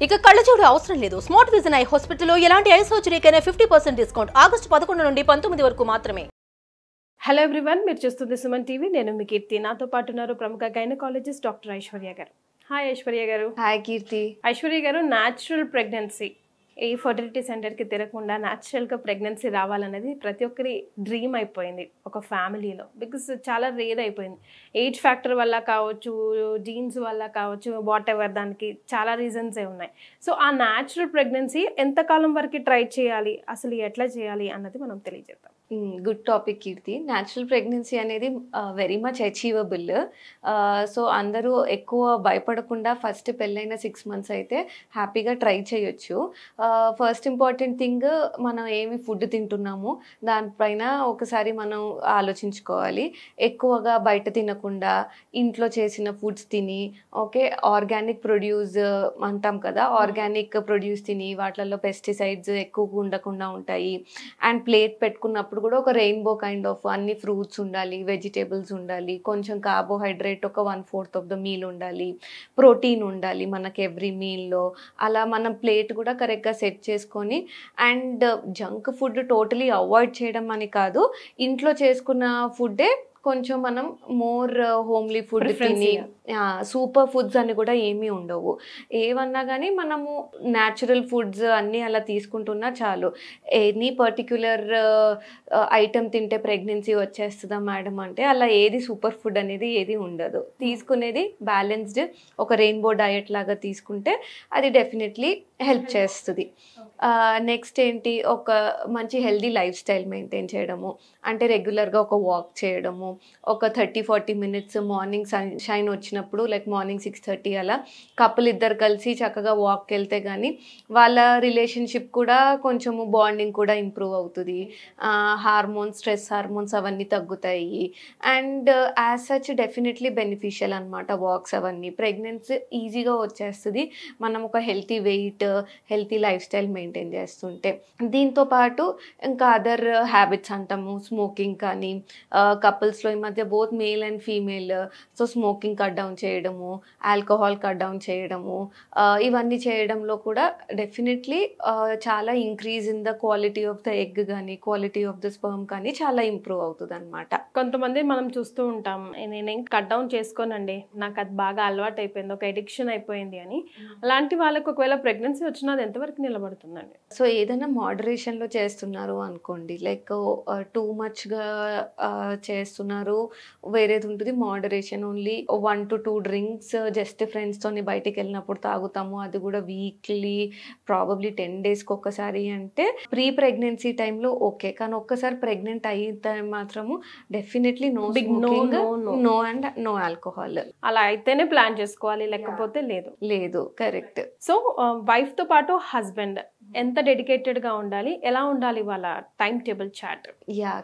ఇక కళ్ళజోడు అవసరం లేదు. స్మార్ట్ విజన్ ఐ హాస్పిటల్లో ఎలాంటి ఐ సర్జరీకైనా 50% డిస్కౌంట్. ఆగస్టు 11 నుండి 19 వరకు మాత్రమే. హలో ఎవ్రీవన్, మీరు చూస్తుంది సుమన్ టీవీ. నేను మీ కీర్తి. నాతో పాటు ఉన్నారు ప్రముఖ గైనకాలజిస్ట్ డాక్టర్ ఐశ్వర్య గారు. హాయ్ ఐశ్వర్య గారు. హాయ్ కీర్తి. ఐశ్వర్య గారు, న్యాచురల్ ప్రెగ్నెన్సీ, ఏ ఫర్టిలిటీ సెంటర్కి తిరగకుండా న్యాచురల్గా ప్రెగ్నెన్సీ రావాలనేది ప్రతి ఒక్కరి డ్రీమ్ అయిపోయింది ఒక ఫ్యామిలీలో. బికాస్ చాలా రేర్ అయిపోయింది. ఏజ్ ఫ్యాక్టర్ వల్ల కావచ్చు, జీన్స్ వల్ల కావచ్చు, వాట్ ఎవర్, దానికి చాలా రీజన్సే ఉన్నాయి. సో ఆ న్యాచురల్ ప్రెగ్నెన్సీ ఎంతకాలం వరకు ట్రై చేయాలి, అసలు ఎట్లా చేయాలి అన్నది మనం తెలియజేద్దాం. గుడ్ టాపిక్ కీర్తి. న్యాచురల్ ప్రెగ్నెన్సీ అనేది వెరీ మచ్ అచీవబుల్. సో అందరూ ఎక్కువ భయపడకుండా ఫస్ట్ పెళ్ళైన 6 months అయితే హ్యాపీగా ట్రై చేయొచ్చు. ఫస్ట్ ఇంపార్టెంట్ థింగ్, మనం ఏమి ఫుడ్ తింటున్నాము దానిపైన ఒకసారి మనం ఆలోచించుకోవాలి. ఎక్కువగా బయట తినకుండా ఇంట్లో చేసిన ఫుడ్స్ తిని, ఓకే, ఆర్గానిక్ ప్రొడ్యూస్ అంటాం కదా, ఆర్గానిక్ ప్రొడ్యూస్ తిని వాటిల్లో పెస్టిసైడ్స్ ఎక్కువగా ఉండకుండా ఉంటాయి. అండ్ ప్లేట్ పెట్టుకున్నప్పుడు కూడా ఒక రెయిన్బో కైండ్ ఆఫ్ అన్ని ఫ్రూట్స్ ఉండాలి, వెజిటేబుల్స్ ఉండాలి, కొంచెం కార్బోహైడ్రేట్ ఒక 1/4 ఆఫ్ ద మీల్ ఉండాలి, ప్రోటీన్ ఉండాలి మనకి ఎవ్రీ మీల్లో. అలా మనం ప్లేట్ కూడా కరెక్ట్గా సెట్ చేసుకొని, and junk food totally avoid చేయడం అని కాదు, ఇంట్లో చేసుకున్న ఫుడ్డే కొంచెం మనం మోర్ హోమ్లీ ఫుడ్ తిని, సూపర్ ఫుడ్స్ అని కూడా ఏమీ ఉండవు. ఏమన్నా కానీ మనము న్యాచురల్ ఫుడ్స్ అన్నీ అలా తీసుకుంటున్నా చాలు. ఎనీ పర్టిక్యులర్ ఐటమ్ తింటే ప్రెగ్నెన్సీ వచ్చేస్తుందా మేడం అంటే అలా ఏది సూపర్ ఫుడ్ అనేది ఏది ఉండదు. తీసుకునేది బ్యాలెన్స్డ్ ఒక రెయిన్బో డయట్ లాగా తీసుకుంటే అది డెఫినెట్లీ హెల్ప్ చేస్తుంది. నెక్స్ట్ ఏంటి, ఒక మంచి హెల్దీ లైఫ్ స్టైల్ మెయింటైన్ చేయడము, అంటే రెగ్యులర్గా ఒక వాక్ చేయడము, ఒక 30-40 minutes మార్నింగ్ సన్షైన్ వచ్చినప్పుడు, లైక్ మార్నింగ్ 6:30 అలా కపుల్ ఇద్దరు కలిసి చక్కగా వాక్కి వెళ్తే కానీ వాళ్ళ రిలేషన్షిప్ కూడా కొంచెము బాండింగ్ కూడా ఇంప్రూవ్ అవుతుంది. హార్మోన్స్, స్ట్రెస్ హార్మోన్స్ అవన్నీ తగ్గుతాయి. And as such definitely beneficial అనమాట వాక్స్ అవన్నీ. ప్రెగ్నెన్సీ ఈజీగా వచ్చేస్తుంది మనం ఒక healthy wait, healthy life style maintain చేస్తుంటే. దీంతో పాటు ఇంకా అదర్ హ్యాబిట్స్ అంటాము, స్మోకింగ్ కానీ, కపుల్స్లో ఈ మధ్య both male and female, so smoking cut down చేయడము, ఆల్కహాల్ కట్ డౌన్ చేయడము, ఇవన్నీ చేయడంలో కూడా డెఫినెట్లీ చాలా increase in the quality of the egg కానీ, క్వాలిటీ ఆఫ్ ద స్పర్మ్ కానీ చాలా ఇంప్రూవ్ అవుతుంది అనమాట. కొంతమంది మనం చూస్తూ ఉంటాం, నేనేం కట్ డౌన్ చేసుకోనండి, నాకు అది బాగా అలవాటు అయిపోయింది, ఒక ఎడిక్షన్ అయిపోయింది అని. అలాంటి వాళ్ళకి ఒకవేళ ప్రెగ్నెన్సీ వచ్చినా అది ఎంతవరకు నిలబడుతుందండి? సో ఏదైనా మోడరేషన్లో చేస్తున్నారు అనుకోండి, లైక్ టూ మచ్గా చేస్తున్నారు, వేరేది ఉంటుంది moderation. Only 1 to 2 drinks just ఫ్రెండ్స్తోని బయటికి వెళ్ళినప్పుడు తాగుతాము, అది కూడా వీక్లీ ప్రాబబ్లీ 10 daysకి ఒక్కసారి అంటే ప్రీ ప్రెగ్నెన్సీ టైంలో ఓకే. కానీ ఒక్కసారి ప్రెగ్నెంట్ అయితే మాత్రము definitely no smoking, no and no alcohol. అలా అయితేనే ప్లాన్ చేసుకోవాలి, లేకపోతే లేదు. కరెక్ట్. సో వైఫ్తో పాటు హస్బెండ్ ఎంత డెడికేటెడ్గా ఉండాలి, ఎలా ఉండాలి వాళ్ళ టైం టేబుల్ చార్ట్?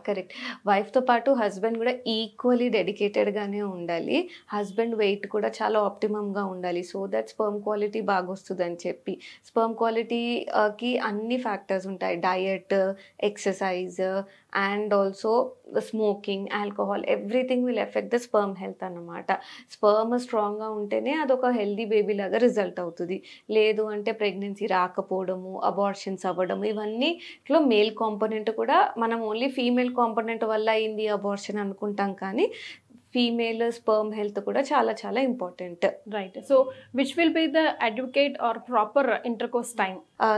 కరెక్ట్. వైఫ్తో పాటు హస్బెండ్ కూడా ఈక్వలీ డెడికేటెడ్గానే ఉండాలి. హస్బెండ్ వెయిట్ కూడా చాలా ఆప్టిమమ్గా ఉండాలి, సో దట్ స్పర్మ్ క్వాలిటీ బాగా వస్తుంది అని చెప్పి. స్పర్మ్ క్వాలిటీకి అన్ని ఫ్యాక్టర్స్ ఉంటాయి, diet, exercise and also smoking, alcohol, everything will effect the sperm health అన్నమాట. స్పర్మ్ స్ట్రాంగ్గా ఉంటేనే అదొక హెల్దీ బేబీ లాగా రిజల్ట్ అవుతుంది. లేదు అంటే ప్రెగ్నెన్సీ రాకపోవడము, అబార్షన్స్ అవ్వడం, ఇవన్నీలో మేల్ కాంపోనెంట్ కూడా, మనం ఓన్లీ ఫీమేల్ కాంపోనెంట్ వల్ల అయింది అబార్షన్ అనుకుంటాం, కానీ ఫీమేల్ స్పర్మ్ హెల్త్ కూడా చాలా చాలా important. Right. So which will be the advocate or proper intercourse time?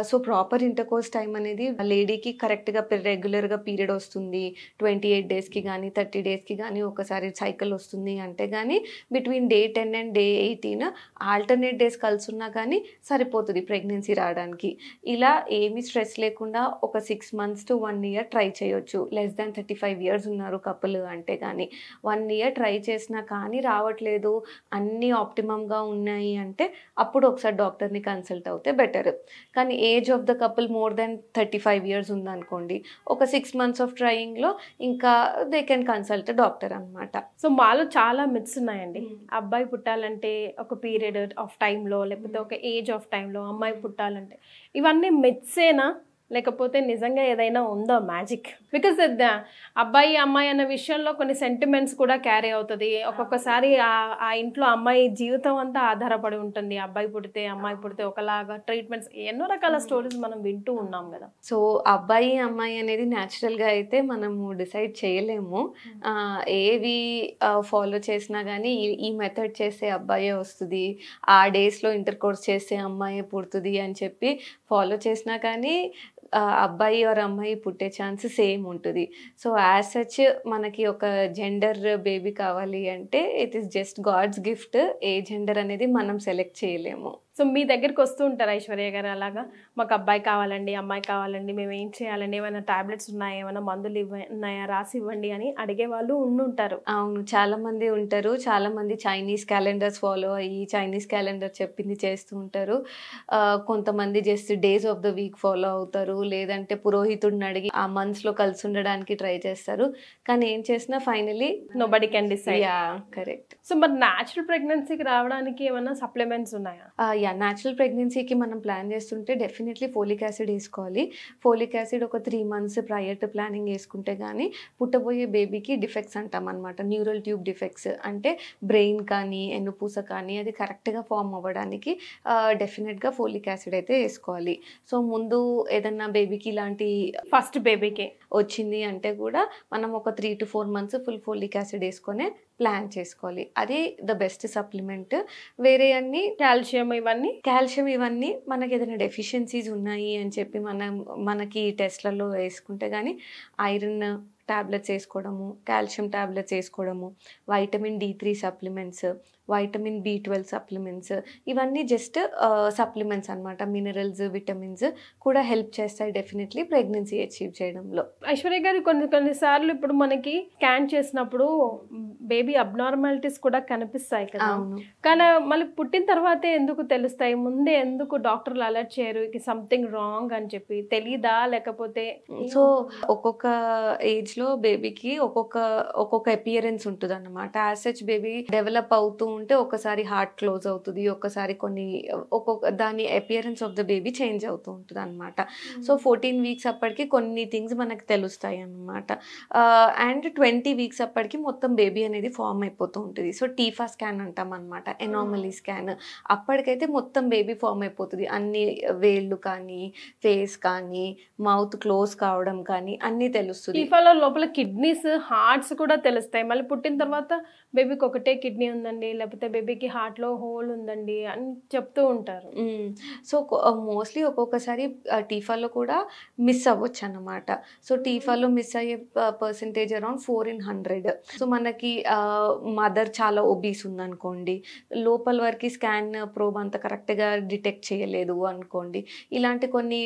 So proper intercourse time అనేది లేడీకి కరెక్ట్గా రెగ్యులర్గా పీరియడ్ వస్తుంది, 28 daysకి కానీ 30 daysకి కానీ ఒకసారి సైకిల్ వస్తుంది అంటే కానీ between day 10 and day 18 alternate days కలిసి ఉన్నా కానీ సరిపోతుంది ప్రెగ్నెన్సీ రావడానికి. ఇలా ఏమీ స్ట్రెస్ లేకుండా ఒక 6 months to 1 year ట్రై చేయొచ్చు. లెస్ దాన్ 35 years ఉన్నారు కపుల్ అంటే కానీ 1 year ట్రై చేసినా కానీ రావట్లేదు, అన్నీ ఆప్టిమమ్గా ఉన్నాయి అంటే అప్పుడు ఒకసారి డాక్టర్ని కన్సల్ట్ అవుతే బెటర్. కానీ age of the couple more than 35 years ఉందనుకోండి, ఒక 6 months ఆఫ్ ట్రయింగ్లో ఇంకా దే కెన్ కన్సల్ట్ డాక్టర్ అనమాట. సో మాలో చాలా మిత్స్ ఉన్నాయండి. అబ్బాయి పుట్టాలంటే ఒక పీరియడ్ ఆఫ్ టైంలో, లేకపోతే ఒక ఏజ్ ఆఫ్ టైంలో అమ్మాయి పుట్టాలంటే, ఇవన్నీ మిత్సేనా లేకపోతే నిజంగా ఏదైనా ఉందో మ్యాజిక్? బికాస్ అబ్బాయి అమ్మాయి అన్న విషయంలో కొన్ని సెంటిమెంట్స్ కూడా క్యారీ అవుతుంది. ఒక్కొక్కసారి ఆ ఇంట్లో అమ్మాయి జీవితం అంతా ఆధారపడి ఉంటుంది. అబ్బాయి పుడితే అమ్మాయి పుడితే ఒకలాగా ట్రీట్మెంట్స్, ఎన్నో రకాల స్టోరీస్ మనం వింటూ ఉన్నాం కదా. సో అబ్బాయి అమ్మాయి అనేది న్యాచురల్గా అయితే మనము డిసైడ్ చేయలేము. ఏవి ఫాలో చేసినా కానీ ఈ మెథడ్ చేస్తే అబ్బాయే వస్తుంది, ఆ డేస్లో ఇంటర్ కోర్స్ చేస్తే అమ్మాయే పుడుతుంది అని చెప్పి ఫాలో చేసినా కానీ అబ్బాయి ఆర్ అమ్మాయి పుట్టే ఛాన్స్ సేమ్ ఉంటుంది. సో యాజ్ సచ్ మనకి ఒక జెండర్ బేబీ కావాలి అంటే it is just god's gift. ఏ జెండర్ అనేది మనం సెలెక్ట్ చేయలేము. సో మీ దగ్గరికి వస్తూ ఉంటారు ఐశ్వర్య గారు అలాగా, మాకు అబ్బాయి కావాలండి అమ్మాయి కావాలండి, మేము ఏం చేయాలండి, ఏమైనా టాబ్లెట్స్ ఉన్నాయా, ఏమైనా మందులు ఉన్నాయా రాసి ఇవ్వండి అని అడిగే వాళ్ళు ఉండుంటారు? అవును, చాలా మంది ఉంటారు. చాలా మంది చైనీస్ క్యాలెండర్స్ ఫాలో అయ్యి చైనీస్ క్యాలెండర్ చెప్పింది చేస్తూ ఉంటారు. కొంతమంది just days of the week follow అవుతారు, లేదంటే పురోహితుడిని అడిగి ఆ మంత్స్లో కలిసి ఉండడానికి ట్రై చేస్తారు. కానీ ఏం చేసినా finally nobody can decide. Yeah, correct. So మరి న్యాచురల్ ప్రెగ్నెన్సీకి రావడానికి ఏమైనా సప్లిమెంట్స్ ఉన్నాయా? న్యాచురల్ ప్రెగ్నెన్సీకి మనం ప్లాన్ చేస్తుంటే డెఫినెట్లీ ఫోలిక్ యాసిడ్ వేసుకోవాలి. ఫోలిక్ యాసిడ్ ఒక 3 months ప్రయర్ టు ప్లానింగ్ వేసుకుంటే కానీ పుట్టబోయే బేబీకి డిఫెక్ట్స్ అంటాం అనమాట. న్యూరల్ ట్యూబ్ డిఫెక్ట్స్ అంటే బ్రెయిన్ కానీ ఎన్నుపూస కానీ అది కరెక్ట్గా ఫామ్ అవ్వడానికి డెఫినెట్గా ఫోలిక్ యాసిడ్ అయితే వేసుకోవాలి. సో ముందు ఏదన్నా బేబీకి ఇలాంటి ఫస్ట్ బేబీకి వచ్చింది అంటే కూడా మనం ఒక 3 to 4 months full folic acid వేసుకొని ప్లాన్ చేసుకోవాలి. అది ద బెస్ట్ సప్లిమెంట్. వేరే అన్ని కాల్షియం ఇవన్నీ మనకి ఏదైనా డెఫిషియన్సీస్ ఉన్నాయి అని చెప్పి మనకి టెస్ట్లలో వేసుకుంటే కానీ ఐరన్ టాబ్లెట్స్ వేసుకోవడము, కాల్షియం టాబ్లెట్స్ వేసుకోవడము, vitamin D3 supplements, vitamin B12 supplements, ఇవన్నీ జస్ట్ సప్లిమెంట్స్ అనమాట. మినరల్స్, విటమిన్స్ కూడా హెల్ప్ చేస్తాయి డెఫినెట్లీ ప్రెగ్నెన్సీ అచీవ్ చేయడంలో. ఐశ్వర్య గారు కొన్నిసార్లు ఇప్పుడు మనకి స్కాన్ చేసినప్పుడు బేబీ అబ్నార్మాలిటీస్ కూడా కనిపిస్తాయి కదా, కానీ మళ్ళీ పుట్టిన తర్వాతే ఎందుకు తెలుస్తాయి? ముందే ఎందుకు డాక్టర్లు అలర్ట్ చేయరు సంథింగ్ రాంగ్ అని చెప్పి? తెలీదా లేకపోతే? సో ఒక్కొక్క ఏజ్ లో బేబీకి ఒక్కొక్క అపియరెన్స్ ఉంటుంది అన్నమాట. యాజ్ సచ్ బేబీ డెవలప్ అవుతూ ఉంటే ఒకసారి హార్ట్ క్లోజ్ అవుతుంది, ఒక్కసారి ఒక్కొక్క దాని appearance of the baby change అవుతూ ఉంటుంది అనమాట. సో 14 weeks అప్పటికి కొన్ని థింగ్స్ మనకు తెలుస్తాయి అన్నమాట. అండ్ 20 weeks అప్పటికి మొత్తం బేబీ అనేది ఫామ్ అయిపోతూ ఉంటుంది. సో టీఫా స్కాన్ అంటాం అనమాట, ఎనామలీ స్కాన్. అప్పటికైతే మొత్తం బేబీ ఫామ్ అయిపోతుంది. అన్ని వేళ్ళు కానీ, ఫేస్ కానీ, మౌత్ క్లోజ్ కావడం కానీ అన్నీ తెలుస్తుంది. టీఫాలో లోపల కిడ్నీస్, హార్ట్స్ కూడా తెలుస్తాయి. మళ్ళీ పుట్టిన తర్వాత బేబీకి ఒకటే కిడ్నీ ఉందండి, లేకపోతే బేబీకి హార్ట్ లో హోల్ ఉందండి అని చెప్తూ ఉంటారు. సో మోస్ట్లీ ఒక్కొక్కసారి టీఫాలో కూడా మిస్ అవ్వచ్చు అన్నమాట. సో టీఫాలో మిస్ అయ్యే పర్సెంటేజ్ అరౌండ్ 4 in 100. సో మనకి మదర్ చాలా ఒబీస్ ఉందనుకోండి, లోపల వరకు స్కాన్ ప్రోబ్ అంత కరెక్ట్గా డిటెక్ట్ చేయలేదు అనుకోండి, ఇలాంటి కొన్ని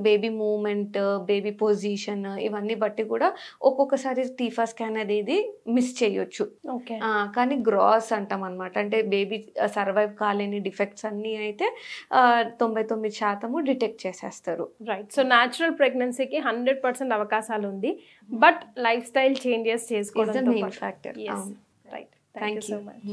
బేబీ మూమెంట్, బేబీ పొజిషన్ ఇవన్నీ బట్టి కూడా ఒక్కొక్కసారి టీఫా స్కాన్ అనేది మిస్ చేయొచ్చు. కానీ గ్రాస్ అంటాం అనమాట, అంటే బేబీ సర్వైవ్ కాలేని డిఫెక్ట్స్ అన్నీ అయితే 99% డిటెక్ట్ చేసేస్తారు. రైట్. సో న్యాచురల్ ప్రెగ్నెన్సీకి 100% అవకాశాలు ఉంది, బట్ లైఫ్ స్టైల్ చేంజెస్ చేసుకోవడం main factor. Right. Thank you so much.